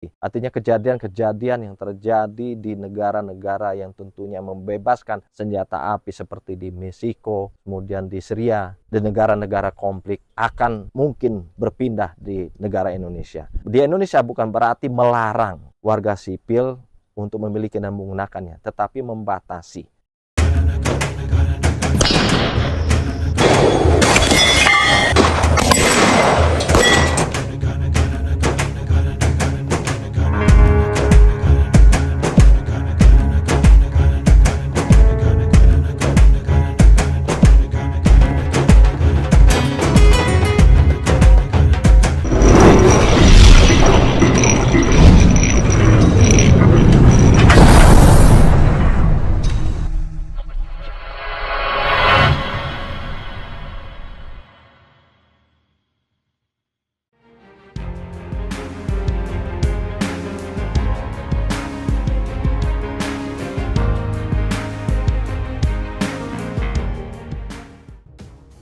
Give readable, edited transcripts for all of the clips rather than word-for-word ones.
Artinya kejadian-kejadian yang terjadi di negara-negara yang tentunya membebaskan senjata api seperti di Meksiko, kemudian di Syria, di negara-negara konflik akan mungkin berpindah di negara Indonesia. Di Indonesia bukan berarti melarang warga sipil untuk memiliki dan menggunakannya, tetapi membatasi.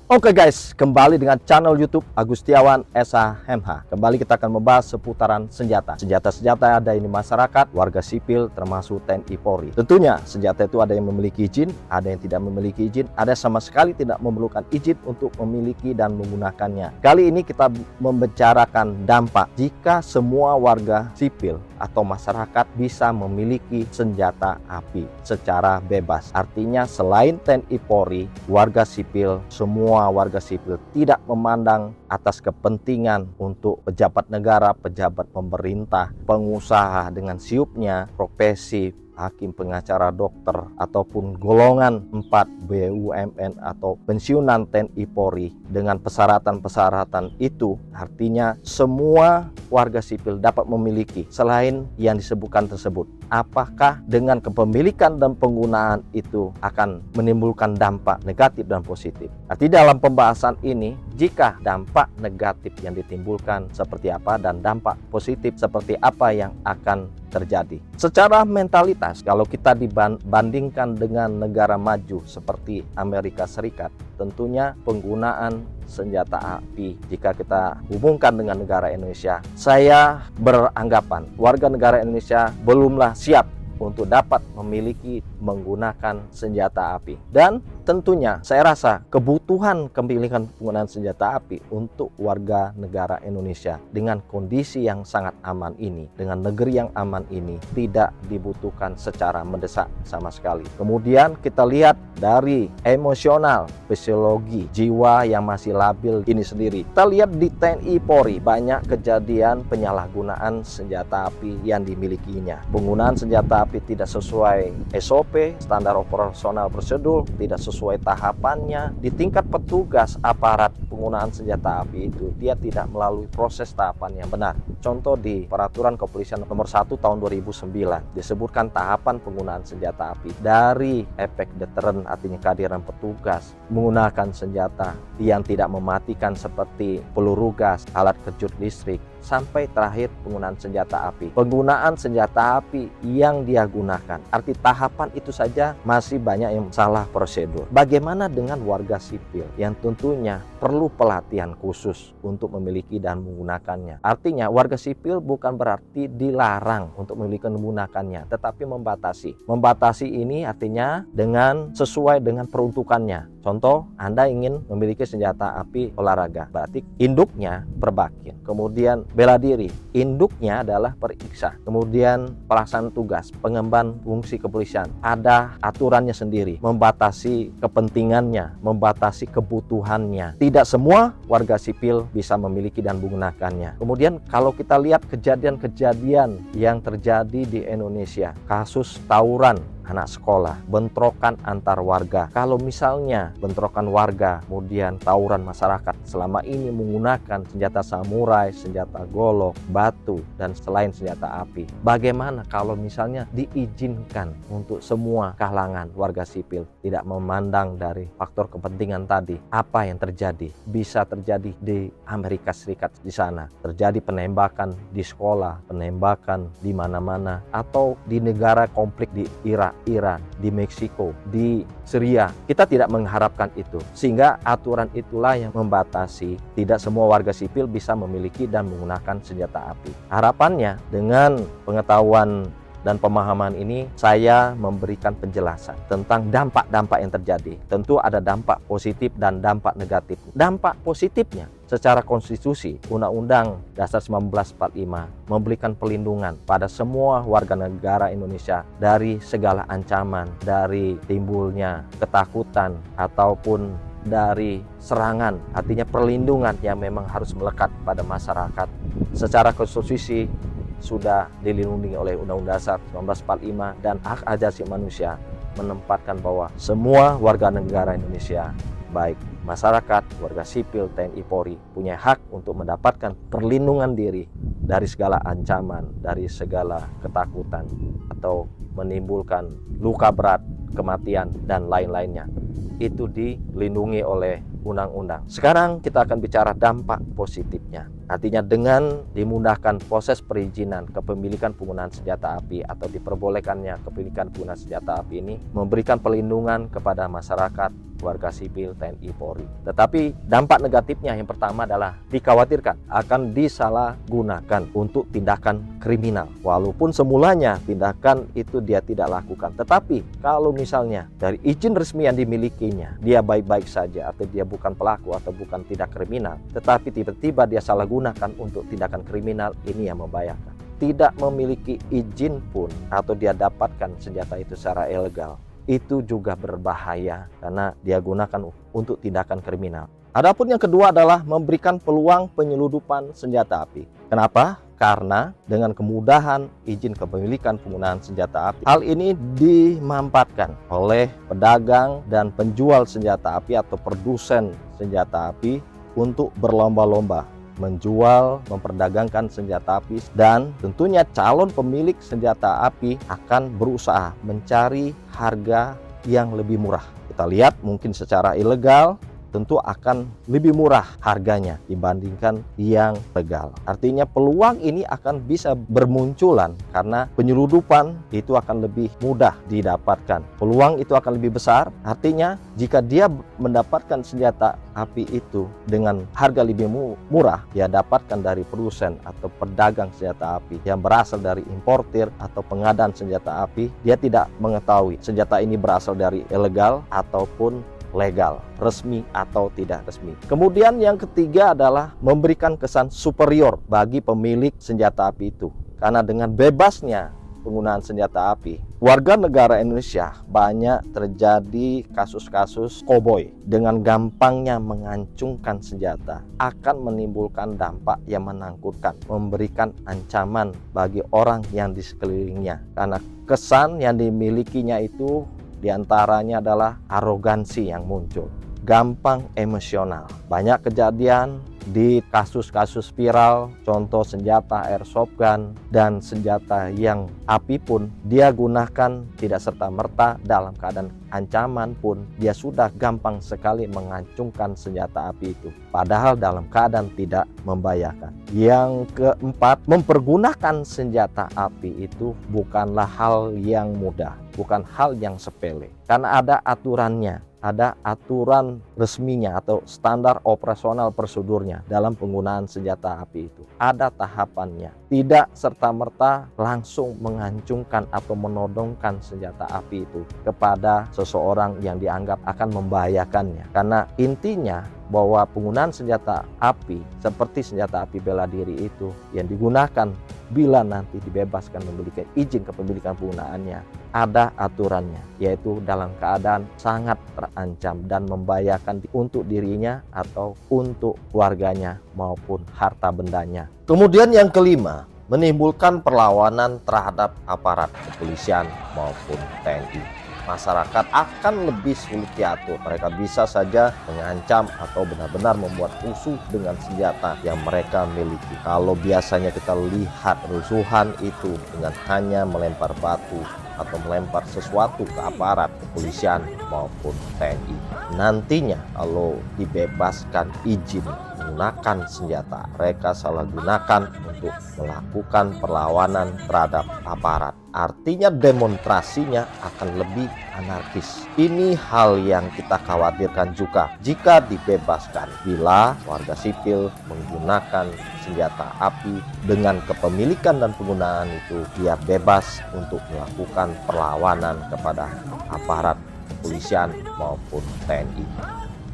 Oke guys, kembali dengan channel YouTube Agustiawan SHMH. Kembali kita akan membahas seputaran senjata. Senjata-senjata ada di masyarakat, warga sipil, termasuk TNI Polri. Tentunya senjata itu ada yang memiliki izin, ada yang tidak memiliki izin, ada sama sekali tidak memerlukan izin untuk memiliki dan menggunakannya. Kali ini kita membicarakan dampak jika semua warga sipil atau masyarakat bisa memiliki senjata api secara bebas. Artinya selain TNI Polri, warga sipil, semua warga sipil tidak memandang atas kepentingan untuk pejabat negara, pejabat pemerintah, pengusaha dengan siupnya, profesi, hakim, pengacara, dokter, ataupun golongan 4 BUMN atau pensiunan TNI Polri dengan persyaratan-persyaratan itu, artinya semua warga sipil dapat memiliki selain yang disebutkan tersebut. Apakah dengan kepemilikan dan penggunaan itu akan menimbulkan dampak negatif dan positif? Arti dalam pembahasan ini, jika dampak negatif yang ditimbulkan seperti apa dan dampak positif seperti apa yang akan terjadi. Secara mentalitas, kalau kita dibandingkan dengan negara maju seperti Amerika Serikat, tentunya penggunaan senjata api, jika kita hubungkan dengan negara Indonesia, saya beranggapan warga negara Indonesia belumlah siap untuk dapat memiliki menggunakan senjata api. Dan tentunya saya rasa kebutuhan kepemilikan penggunaan senjata api untuk warga negara Indonesia dengan kondisi yang sangat aman ini, dengan negeri yang aman ini, tidak dibutuhkan secara mendesak sama sekali. Kemudian kita lihat dari emosional, fisiologi, jiwa yang masih labil ini sendiri. Kita lihat di TNI Polri banyak kejadian penyalahgunaan senjata api yang dimilikinya. Penggunaan senjata api tidak sesuai SOP, standar operasional prosedur, tidak sesuai tahapannya. Di tingkat petugas aparat penggunaan senjata api itu, dia tidak melalui proses tahapan yang benar. Contoh di Peraturan Kepolisian Nomor 1 Tahun 2009 disebutkan tahapan penggunaan senjata api dari efek deteren, artinya kehadiran petugas menggunakan senjata yang tidak mematikan seperti peluru gas, alat kejut listrik, sampai terakhir penggunaan senjata api. Penggunaan senjata api yang dia gunakan, arti tahapan itu saja masih banyak yang salah prosedur. Bagaimana dengan warga sipil yang tentunya perlu pelatihan khusus untuk memiliki dan menggunakannya? Artinya warga sipil bukan berarti dilarang untuk memiliki dan menggunakannya, tetapi membatasi. Membatasi ini artinya dengan sesuai dengan peruntukannya. Contoh, Anda ingin memiliki senjata api olahraga, berarti induknya perbakin. Kemudian bela diri, induknya adalah periksa. Kemudian pelaksanaan tugas, pengemban fungsi kepolisian, ada aturannya sendiri, membatasi kepentingannya, membatasi kebutuhannya. Tidak semua warga sipil bisa memiliki dan menggunakannya. Kemudian kalau kita lihat kejadian-kejadian yang terjadi di Indonesia, kasus tawuran anak sekolah, bentrokan antar warga. Kalau misalnya bentrokan warga, kemudian tawuran masyarakat selama ini menggunakan senjata samurai, senjata golok, batu, dan selain senjata api. Bagaimana kalau misalnya diizinkan untuk semua kalangan warga sipil, tidak memandang dari faktor kepentingan tadi? Apa yang terjadi? Bisa terjadi di Amerika Serikat di sana. Terjadi penembakan di sekolah, penembakan di mana-mana, atau di negara konflik di Irak Iran, di Meksiko, di Syria. Kita tidak mengharapkan itu. Sehingga aturan itulah yang membatasi tidak semua warga sipil bisa memiliki dan menggunakan senjata api. Harapannya dengan pengetahuan dan pemahaman ini saya memberikan penjelasan tentang dampak-dampak yang terjadi. Tentu ada dampak positif dan dampak negatif. Dampak positifnya secara konstitusi Undang-Undang Dasar 1945 memberikan perlindungan pada semua warga negara Indonesia dari segala ancaman, dari timbulnya ketakutan ataupun dari serangan. Artinya perlindungan yang memang harus melekat pada masyarakat. Secara konstitusi sudah dilindungi oleh Undang-Undang Dasar 1945 dan hak asasi manusia menempatkan bahwa semua warga negara Indonesia, baik masyarakat, warga sipil, TNI, Polri, punya hak untuk mendapatkan perlindungan diri dari segala ancaman, dari segala ketakutan atau menimbulkan luka berat, kematian, dan lain-lainnya. Itu dilindungi oleh undang-undang. Sekarang kita akan bicara dampak positifnya. Artinya dengan dimudahkan proses perizinan kepemilikan penggunaan senjata api atau diperbolehkannya kepemilikan penggunaan senjata api ini memberikan perlindungan kepada masyarakat, warga sipil, TNI, Polri. Tetapi dampak negatifnya yang pertama adalah dikhawatirkan akan disalahgunakan untuk tindakan kriminal. Walaupun semulanya tindakan itu dia tidak lakukan. Tetapi kalau misalnya dari izin resmi yang dimilikinya, dia baik-baik saja atau dia bukan pelaku atau bukan tindak kriminal, tetapi tiba-tiba dia salah gunakan untuk tindakan kriminal, ini yang membahayakan. Tidak memiliki izin pun atau dia dapatkan senjata itu secara ilegal, itu juga berbahaya karena dia gunakan untuk tindakan kriminal. Adapun yang kedua adalah memberikan peluang penyeludupan senjata api. Kenapa? Karena dengan kemudahan izin kepemilikan penggunaan senjata api, hal ini dimanfaatkan oleh pedagang dan penjual senjata api atau produsen senjata api untuk berlomba-lomba menjual, memperdagangkan senjata api, dan tentunya calon pemilik senjata api akan berusaha mencari harga yang lebih murah. Kita lihat mungkin secara ilegal tentu akan lebih murah harganya dibandingkan yang legal. Artinya peluang ini akan bisa bermunculan karena penyeludupan itu akan lebih mudah didapatkan. Peluang itu akan lebih besar. Artinya jika dia mendapatkan senjata api itu dengan harga lebih murah, dia dapatkan dari produsen atau pedagang senjata api yang berasal dari importir atau pengadaan senjata api. Dia tidak mengetahui senjata ini berasal dari ilegal ataupun legal, resmi atau tidak resmi. Kemudian yang ketiga adalah memberikan kesan superior bagi pemilik senjata api itu. Karena dengan bebasnya penggunaan senjata api, warga negara Indonesia banyak terjadi kasus-kasus koboi. Dengan gampangnya mengancungkan senjata akan menimbulkan dampak yang menakutkan, memberikan ancaman bagi orang yang di sekelilingnya. Karena kesan yang dimilikinya itu diantaranya adalah arogansi yang muncul, gampang emosional. Banyak kejadian di kasus-kasus viral, contoh senjata airsoft gun dan senjata yang api pun dia gunakan tidak serta-merta dalam keadaan ancaman pun dia sudah gampang sekali mengancungkan senjata api itu, padahal dalam keadaan tidak membahayakan. Yang keempat, mempergunakan senjata api itu bukanlah hal yang mudah, bukan hal yang sepele, karena ada aturannya. Ada aturan resminya atau standar operasional prosedurnya dalam penggunaan senjata api itu. Ada tahapannya. Tidak serta-merta langsung mengancungkan atau menodongkan senjata api itu kepada seseorang yang dianggap akan membahayakannya. Karena intinya bahwa penggunaan senjata api seperti senjata api bela diri itu yang digunakan bila nanti dibebaskan memiliki izin kepemilikan penggunaannya, ada aturannya, yaitu dalam keadaan sangat terancam dan membahayakan untuk dirinya atau untuk keluarganya maupun harta bendanya. Kemudian yang kelima, menimbulkan perlawanan terhadap aparat kepolisian maupun TNI. Masyarakat akan lebih sulit diatur. Mereka bisa saja mengancam atau benar-benar membuat rusuh dengan senjata yang mereka miliki. Kalau biasanya kita lihat rusuhan itu dengan hanya melempar batu atau melempar sesuatu ke aparat kepolisian maupun TNI. Nantinya kalau dibebaskan izin menggunakan senjata. Mereka salah gunakan untuk melakukan perlawanan terhadap aparat. Artinya demonstrasinya akan lebih anarkis. Ini hal yang kita khawatirkan juga jika dibebaskan bila warga sipil menggunakan senjata api dengan kepemilikan dan penggunaan itu, dia bebas untuk melakukan perlawanan kepada aparat kepolisian maupun TNI.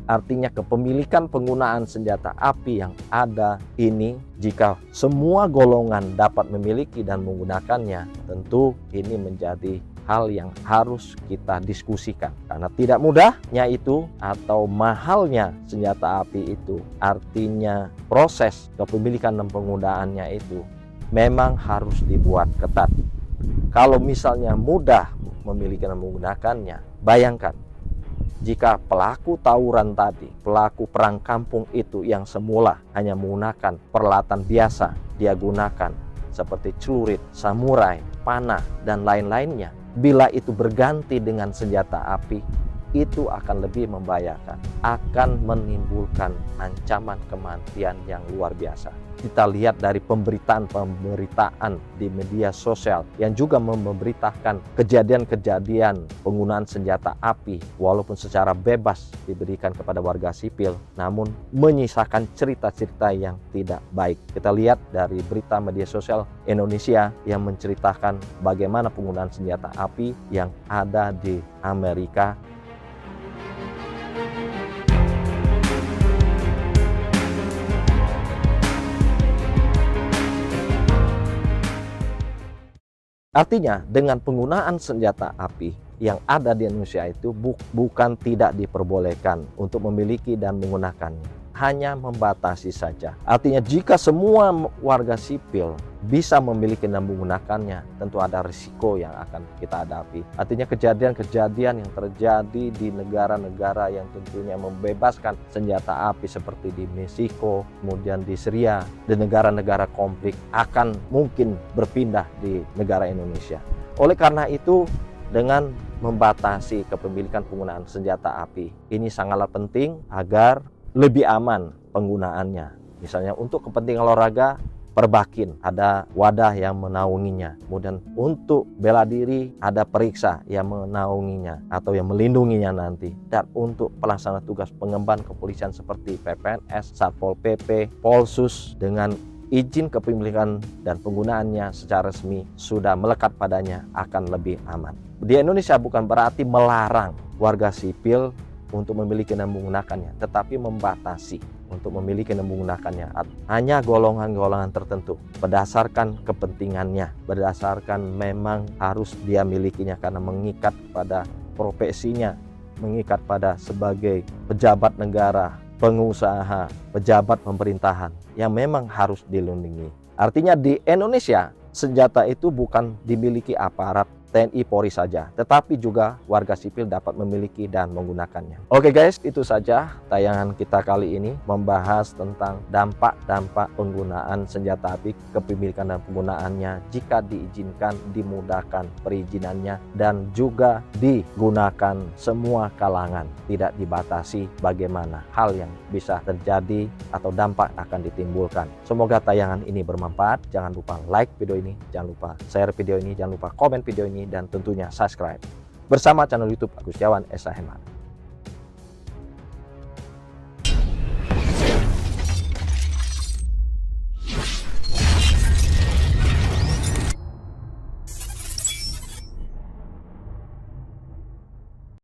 Artinya kepemilikan penggunaan senjata api yang ada ini, jika semua golongan dapat memiliki dan menggunakannya, tentu ini menjadi hal yang harus kita diskusikan. Karena tidak mudahnya itu atau mahalnya senjata api itu, artinya proses kepemilikan dan penggunaannya itu memang harus dibuat ketat. Kalau misalnya mudah memiliki dan menggunakannya, bayangkan jika pelaku tawuran tadi, pelaku perang kampung itu yang semula hanya menggunakan peralatan biasa, dia gunakan seperti celurit, samurai, panah, dan lain-lainnya. Bila itu berganti dengan senjata api, itu akan lebih membahayakan, akan menimbulkan ancaman kematian yang luar biasa. Kita lihat dari pemberitaan di media sosial yang juga memberitakan kejadian-kejadian penggunaan senjata api walaupun secara bebas diberikan kepada warga sipil, namun menyisakan cerita-cerita yang tidak baik. Kita lihat dari berita media sosial Indonesia yang menceritakan bagaimana penggunaan senjata api yang ada di Amerika. Artinya dengan penggunaan senjata api yang ada di Indonesia itu bukan tidak diperbolehkan untuk memiliki dan menggunakannya, hanya membatasi saja. Artinya jika semua warga sipil bisa memiliki dan menggunakannya, tentu ada risiko yang akan kita hadapi. Artinya kejadian-kejadian yang terjadi di negara-negara yang tentunya membebaskan senjata api seperti di Meksiko, kemudian di Syria, di negara-negara konflik akan mungkin berpindah di negara Indonesia. Oleh karena itu, dengan membatasi kepemilikan penggunaan senjata api, ini sangatlah penting agar lebih aman penggunaannya. Misalnya untuk kepentingan olahraga, perbakin, ada wadah yang menaunginya. Kemudian untuk bela diri, ada periksa yang menaunginya atau yang melindunginya nanti. Dan untuk pelaksana tugas pengemban kepolisian seperti PPNS, Satpol PP, Polsus dengan izin kepemilikan dan penggunaannya secara resmi sudah melekat padanya, akan lebih aman. Di Indonesia bukan berarti melarang warga sipil untuk memiliki dan menggunakannya, tetapi membatasi untuk memiliki dan menggunakannya. Hanya golongan-golongan tertentu, berdasarkan kepentingannya, berdasarkan memang harus dia milikinya karena mengikat pada profesinya, mengikat pada sebagai pejabat negara, pengusaha, pejabat pemerintahan yang memang harus dilindungi. Artinya di Indonesia, senjata itu bukan dimiliki aparat TNI Polri saja, tetapi juga warga sipil dapat memiliki dan menggunakannya. Oke guys, itu saja tayangan kita kali ini membahas tentang dampak-dampak penggunaan senjata api, kepemilikan dan penggunaannya jika diizinkan, dimudahkan perizinannya, dan juga digunakan semua kalangan, tidak dibatasi bagaimana hal yang bisa terjadi atau dampak akan ditimbulkan. Semoga tayangan ini bermanfaat. Jangan lupa like video ini, jangan lupa share video ini, jangan lupa komen video ini, dan tentunya subscribe bersama channel YouTube Agustiawan SH Hemha.